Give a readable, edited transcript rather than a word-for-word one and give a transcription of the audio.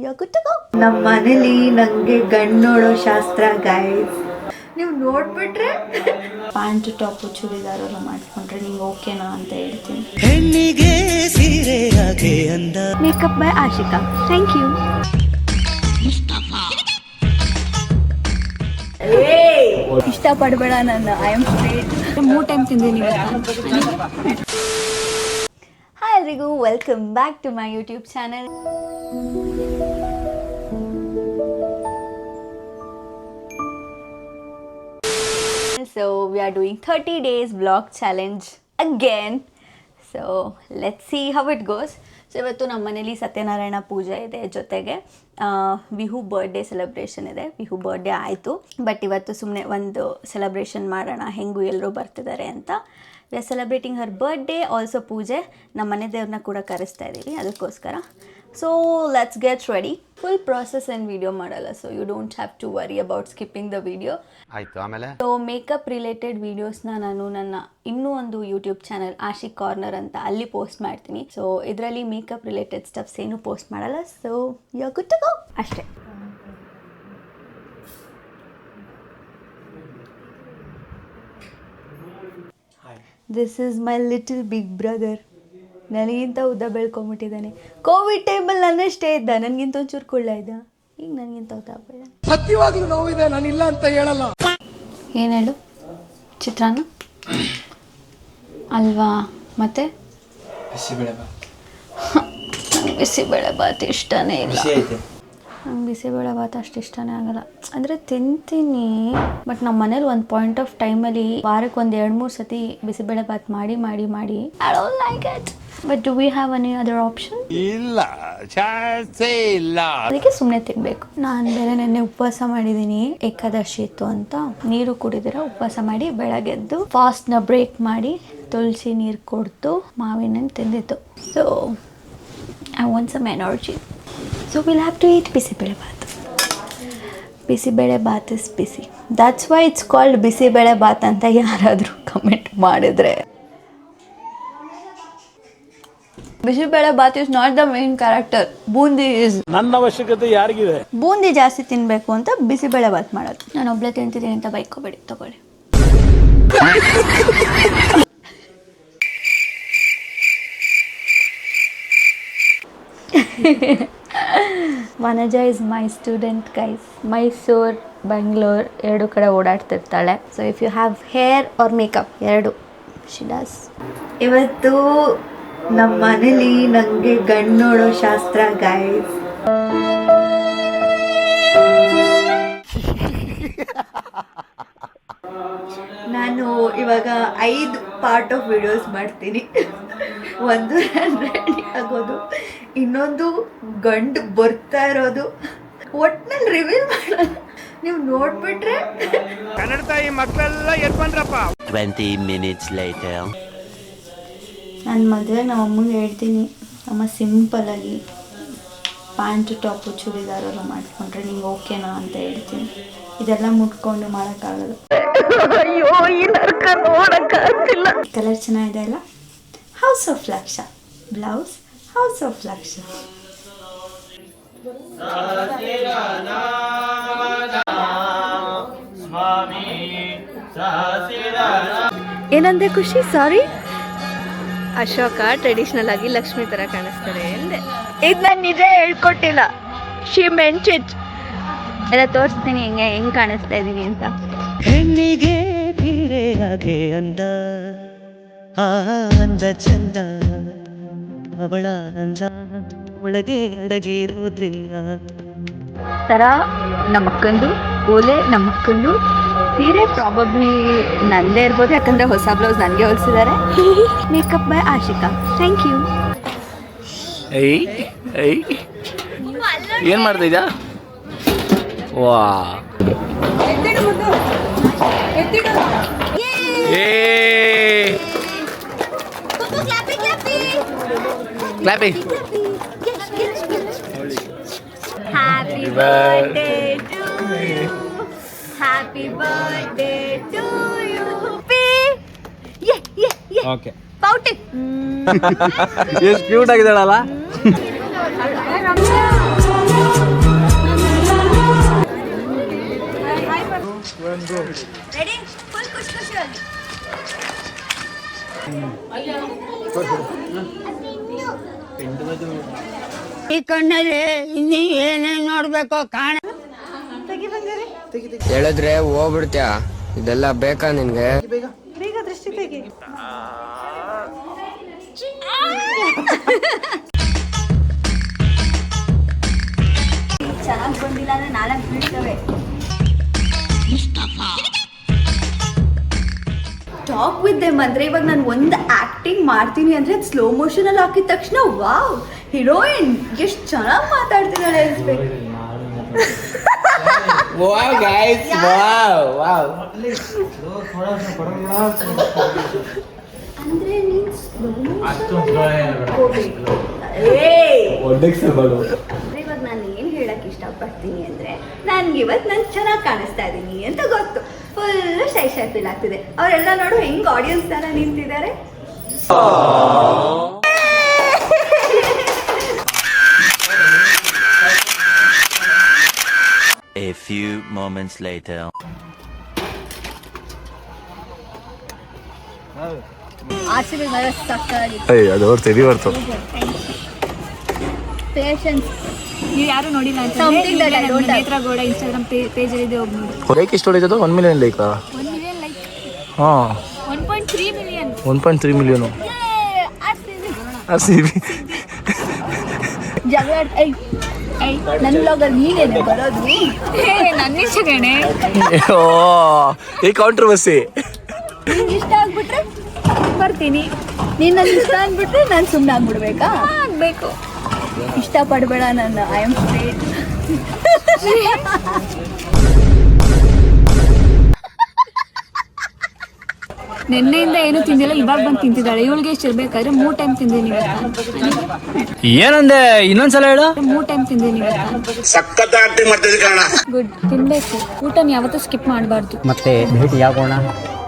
ನಮ್ಮ ಮನೇಲಿ ನಂಗೆ ಗಂಡು ನೋಡೋ ಶಾಸ್ತ್ರ ಗೈಸ್. ನೀವು ನೋಡ್ಬಿಟ್ರೆ ಪ್ಯಾಂಟ್ ಟಾಪು ಚೂಡಿದಾರ್ ಎಲ್ಲ ಮಾಡ್ಕೊಂಡ್ರೆ ನಿಂಗೆ ಓಕೆನಾ ಅಂತ ಹೇಳ್ತೀನಿ. ಹೆಣ್ಣಿಗೆ ಸೀರೆ ಹಾಗೆ ಅಂದ. Makeup by Ashika. Thank you. ಇಷ್ಟಪಡಬೇಡ ನನ್ನ. I am straight. 3 ಟೈಮ್ ತಿಂದಿನಿ ಇವತ್ತು. ಹಾಯ್ ಎಲ್ರಿಗೂ, welcome back to my YouTube channel. So we are doing 30 days vlog challenge again. So let's see how it goes. So ಇವತ್ತು ನಮ್ಮ ಮನೇಲಿ ಸತ್ಯನಾರಾಯಣ ಪೂಜೆ ಇದೆ, ಜೊತೆಗೆ ವಿಹು ಬರ್ಡೇ ಸೆಲೆಬ್ರೇಷನ್ ಇದೆ. ವಿಹು ಬರ್ಡೇ ಆಯಿತು, ಬಟ್ ಇವತ್ತು ಸುಮ್ಮನೆ ಒಂದು ಸೆಲೆಬ್ರೇಷನ್ ಮಾಡೋಣ, ಹೆಂಗೂ ಎಲ್ಲರೂ ಬರ್ತಿದ್ದಾರೆ ಅಂತ. We are celebrating her birthday, also ಪೂಜೆ. ನಮ್ಮ ಮನೆ ದೇವ್ರನ್ನ ಕೂಡ ಕರೆಸ್ತಾ ಇದ್ದೀವಿ ಅದಕ್ಕೋಸ್ಕರ. So let's get ready. Full process ಏನು ವಿಡಿಯೋ ಮಾಡಲ್ಲ, so you don't have to worry about skipping the video. ಆಯಿತು. ಆಮೇಲೆ ಸೊ ಮೇಕಪ್ ರಿಲೇಟೆಡ್ ವೀಡಿಯೋಸ್ನ ನಾನು ನನ್ನ ಇನ್ನೂ ಒಂದು ಯೂಟ್ಯೂಬ್ ಚಾನಲ್ ಆಶಿಕ್ ಕಾರ್ನರ್ ಅಂತ ಅಲ್ಲಿ ಪೋಸ್ಟ್ ಮಾಡ್ತೀನಿ. ಸೊ ಇದರಲ್ಲಿ ಮೇಕಪ್ ರಿಲೇಟೆಡ್ ಸ್ಟಫ್ಸ್ ಏನು ಪೋಸ್ಟ್ ಮಾಡಲ್ಲ. So you are good to go ಅಷ್ಟೇ. This is my little big brother. ನನಗಿಂತ ಉದ್ದ ಬೆಳ್ಕೊಂಬಿಟ್ಟಿದ್ದಾನೆ. ಕೋವಿಡ್ ಟೈಮಲ್ಲಿ ನನ್ನಷ್ಟೇ ಇದ್ದ, ನನಗಿಂತ ಒಂಚೂರು ಕುಳ್ಳ ಇದ್ದ. ಈಗ ನನಗಿಂತ ಉದ್ದ ಬೆಳೆದ. ಸತ್ಯವಾಗ್ಲೂ ನೋವಿದೆ, ನಾನಿಲ್ಲ ಅಂತ ಹೇಳಲ್ಲ. ಏನು ಹೇಳು? ಚಿತ್ರಾನ್ನ ಅಲ್ವಾ? ಮತ್ತೆ ನಂಗೆ ಬಿಸಿಬೇಳೆ ಬಾತ್ ಇಷ್ಟನೇ ಇಲ್ಲ. ನಂಗೆ ಬಿಸಿಬೇಳೆ ಬಾತ್ ಅಷ್ಟು ಇಷ್ಟನೇ ಆಗಲ್ಲ. ಅಂದರೆ ತಿಂತೀನಿ, ಬಟ್ ನಮ್ಮ ಮನೇಲಿ ಒಂದು ಪಾಯಿಂಟ್ ಆಫ್ ಟೈಮಲ್ಲಿ ವಾರಕ್ಕೆ ಒಂದು 2-3 ಸತಿ ಬಿಸಿಬೇಳೆ ಬಾತ್ ಮಾಡಿ ಮಾಡಿ ಮಾಡಿ I don't like it. But do we have any other option? ಇಲ್ಲ, ಚಾನ್ಸೇ ಇಲ್ಲ. ಅದಕ್ಕೆ ಸುಮ್ಮನೆ ತಿನ್ಬೇಕು. ನಾನು ಬೇರೆ ನೆನ್ನೆ ಉಪವಾಸ ಮಾಡಿದ್ದೀನಿ, ಏಕಾದಶಿ ಇತ್ತು ಅಂತ. ನೀರು ಕುಡಿದಿರ ಉಪವಾಸ ಮಾಡಿ ಬೆಳಗ್ಗೆದ್ದು ಫಾಸ್ಟ್ನ ಬ್ರೇಕ್ ಮಾಡಿ ತುಳಸಿ ನೀರು ಕೊಡ್ತು ಮಾವಿನ ಹಣ್ಣು ತಿಂದಿತ್ತು. So I want some energy. So will have to eat bisibele bath. Bisibele bath is ಬಿಸಿ, that's why it's called bisibele bath ಅಂತ ಯಾರಾದರೂ ಕಮೆಂಟ್ ಮಾಡಿದ್ರೆ. Bisibele bath is not the main character. Boondi is. ನನ್ನ ಅವಶ್ಯಕತೆ ಯಾರಿಗಿದೆ? ಬೂಂದಿ ಜಾಸ್ತಿ ತಿನ್ನಬೇಕು ಅಂತ ಬಿಸಿಬೇಳೆ ಬಾತ್ ಮಾಡೋದು. ನಾನು ಒಬ್ಳೆ ತಿಂತಿದ್ದೀನಿ ಅಂತ ಬೈಕೋಬೇಡಿ, ತಗೊಳ್ಳಿ. Vanaja is my student guys. Mysuru, Bengaluru 2 ಕಡೆ ಓಡಾಡ್ತಿರ್ತಾಳೆ. So if you have hair or makeup, 2 she does. ಇವತ್ತು ನಮ್ಮ ಮನೇಲಿ ನನಗೆ ಗಂಡು ನೋಡೋ ಶಾಸ್ತ್ರ ಗೈಸ್. ನಾನು ಇವಾಗ 5 ಪಾರ್ಟ್ ಆಫ್ ವಿಡಿಯೋಸ್ ಮಾಡ್ತೀನಿ. ಒಂದು ರೆಡಿ ಆಗೋದು, ಇನ್ನೊಂದು ಗಂಡು ಬರ್ತಾ ಇರೋದು. ಒಟ್ನಲ್ಲಿ ರಿವೀಲ್ ಮಾಡಲ್ಲ, ನೀವು ನೋಡ್ಬಿಟ್ರೆ. ಕನ್ನಡ ತಾಯಿ ಮಕ್ಕಳೆಲ್ಲ ಎದ್ಬಂದ್ರಪ್ಪ. 20 minutes later. ನನ್ನ ಮದುವೆಗೆ ನಮ್ಮ ಅಮ್ಮಂಗೆ ಹೇಳ್ತೀನಿ, ಅಮ್ಮ ಸಿಂಪಲಾಗಿ ಪ್ಯಾಂಟ್ ಟಾಪು ಚೂಡಿದಾರ್ ಎಲ್ಲ ಮಾಡ್ಕೊಂಡ್ರೆ ನಿಂಗೆ ಓಕೆನಾ ಅಂತ ಹೇಳ್ತೀನಿ. ಇದೆಲ್ಲ ಮುಟ್ಕೊಂಡು ಮಾಡೋಕ್ಕಾಗಲ್ಲ. ಅಯ್ಯೋ, ಈ ನರ್ಕ ನೋಡೋಕ್ಕಾಗ್ತಿಲ್ಲ. ಕಲರ್ ಚೆನ್ನಾಗಿದೆ ಅಲ್ಲ? House of lakh blouse, house of lakh. ಏನಂದೆ ಖುಷಿ? ಸಾರಿ. ಅಶೋಕ ಟ್ರೆಡಿಷನಲ್ ಆಗಿ ಲಕ್ಷ್ಮಿ ತರ ಕಾಣಿಸ್ತಾರೆ ಎಂದೆ. ಇದು ನಾನು ನಿಜ ಹೇಳ್ಕೊಟ್ಟಿಲ್ಲ, ಶಿ ಮೆಂಟ್ ಇಟ್. ಎಲ್ಲ ತೋರಿಸ್ತೀನಿ ಹೆಂಗೆ ಕಾಣಿಸ್ತಾ ಇದ್ದೀನಿ ಅಂತ. ಹೆಣ್ಣಿಗೆ ತೀರೆ ಹಾಗೆ ಅಂದ, ಅಂದ ಚಂದ ಅವಳ ಅಂದ ಒಳಗೆ ಅಡಗಿರೋದ್ರಿಲ್ಲ. ಥರ ನಮ್ಮಕ್ಕಂದು ಓಲೆ, ನಮ್ಮಕ್ಕಂದು ಬೇರೆ ಪ್ರಾಬಬ್ಲಿ ನಂದೇ ಇರ್ಬೋದು, ಯಾಕಂದರೆ ಹೊಸ ಬ್ಲೌಸ್ ನನಗೆ ಹೊಲಿಸಿದ್ದಾರೆ. Makeup by Ashika. Thank you. ಏನ್ ಮಾಡ್ತಾ ಇದ್ಯಾ? Wow, clapping. Happy birthday to you. Happy birthday to you. Okay. Pouty. ಎಷ್ಟು ಕ್ಯೂಟ್ ಆಗಿದ್ದಾಳಲ್ಲ. ಫುಲ್ ಖುಷಿ ಖುಷಿಯಾಗಿ. ಈ ಕಣ್ಣಲ್ಲಿ ಇನ್ನೀ ಏನೇನ್ ನೋಡ್ಬೇಕೋ ಕಾಣ. ಹೇಳಿದ್ರೆ ಹೋಗ್ಬಿಡ್ತೀಯ, ಇದೆಲ್ಲ ಬೇಕಾ ನಿನ್ಗೆ? ಚೆನ್ನಾಗಿ ಬಂದಿಲ್ಲ ಅಂದ್ರೆ 4 ಬೀಳ್ತವೆ. ಟಾಕ್ ವಿತ್ ದೆಮ್ ಅಂದ್ರೆ ಇವಾಗ ನಾನು ಒಂದು ಆಕ್ಟಿಂಗ್ ಮಾಡ್ತೀನಿ ಅಂದ್ರೆ ಸ್ಲೋ ಮೋಷನ್ ಅಲ್ಲಿ ಹಾಕಿದ ತಕ್ಷಣ ವಾವ್ ಹೀರೋಯಿನ್ ಎಷ್ಟು ಚೆನ್ನಾಗಿ ಮಾತಾಡ್ತಿದ್ದಾಳೆ ಅನ್ಸ್ಬೇಕು. Wow guys, wow wow. ಅಂದ್ರೆ ನೀನ್ ಸ್ಲೋ ಇವಾಗ ನಾನು ಏನು ಹೇಳಕ್ ಇಷ್ಟಪಡ್ತೀನಿ ಅಂದ್ರೆ ನನ್ಗೆ ಇವತ್ತು ನಾನು ಚೆನ್ನಾಗಿ ಕಾಣಿಸ್ತಾ ಇದ್ದೀನಿ ಅಂತ ಗೊತ್ತು. ಫುಲ್ ಶೈ ಫೀಲ್ ಆಗ್ತಿದೆ. ಅವರೆಲ್ಲ ನೋಡು ಹೆಂಗ್ ಆಡಿಯನ್ಸ್ ತರ ನಿಂತಿದ್ದಾರೆ. A few moments later. RCB ಮೇಲೆ ಸಕ್ಕತ್ತಾಗಿತ್ತು. ಅದು ಅವ್ರು ತೆರಿ ಬರ್ತು. ಪೇಷನ್ಸ್ ನೀವು ಯಾರು ನೋಡಿಲ್ಲ ಅಂತ ನೇತ್ರಗೌಡ ಇನ್ಸ್ಟಾಗ್ರಾಮ್ ಪೇಜಲ್ಲಿ ಇದೆ, ಹೋಗಿ ನೋಡಿ. ಲೈಕ್ ಎಷ್ಟು ಹೊಡಿತದು? 1 ಮಿಲಿಯನ್ ಲೈಕ್. 1 million like. ಹಾಂ 1.3 ಮಿಲಿಯನ್. 1.3 ಮಿಲಿಯನು. RCB ಜಗಳ ನನ್ನ ಬ್ಲಾಗಲ್ಲಿ ನೀನೇನೆ ಬರೋದು. ನನ್ನ ಇಷ್ಟಗಣೆ ಈ ಕಾಂಟ್ರವರ್ಸಿ. ನಿಂಗೆ ಇಷ್ಟ ಆಗ್ಬಿಟ್ರೆ ಬರ್ತೀನಿ, ನೀನು ನನಗೆ ಇಷ್ಟ ಅಂದ್ಬಿಟ್ರೆ ನಾನು ಸುಮ್ಮನೆ ಆಗ್ಬಿಡ್ಬೇಕಾ? ಆಗಬೇಕು. ಇಷ್ಟಪಡಬೇಡ ನನ್ನ. I am straight. ನಿನ್ನೆಯಿಂದ ಏನು ತಿಂದಿಲ್ಲ, ಇವಾಗ ಬಂದು ತಿಂತಿದ್ದಾಳೆ. ಇವಳಿಗೆ ಎಷ್ಟು ಇರ್ಬೇಕಾದ್ರೆ 3 ಟೈಮ್ ತಿಂದೀನಿ ಇವತ್ತು. ಏನಂದೆ? ಇನ್ನೊಂದ್ಸಲ ಹೇಳು. 3 ಟೈಮ್ ತಿಂದೀನಿ ಇವತ್ತು. ಗುಡ್. ತಿನ್ಬೇಕು. ಊಟನ ಯಾವತ್ತೂ ಸ್ಕಿಪ್ ಮಾಡಬಾರ್ದು. ಮತ್ತೆ ಭೇಟಿ ಆಗೋಣ.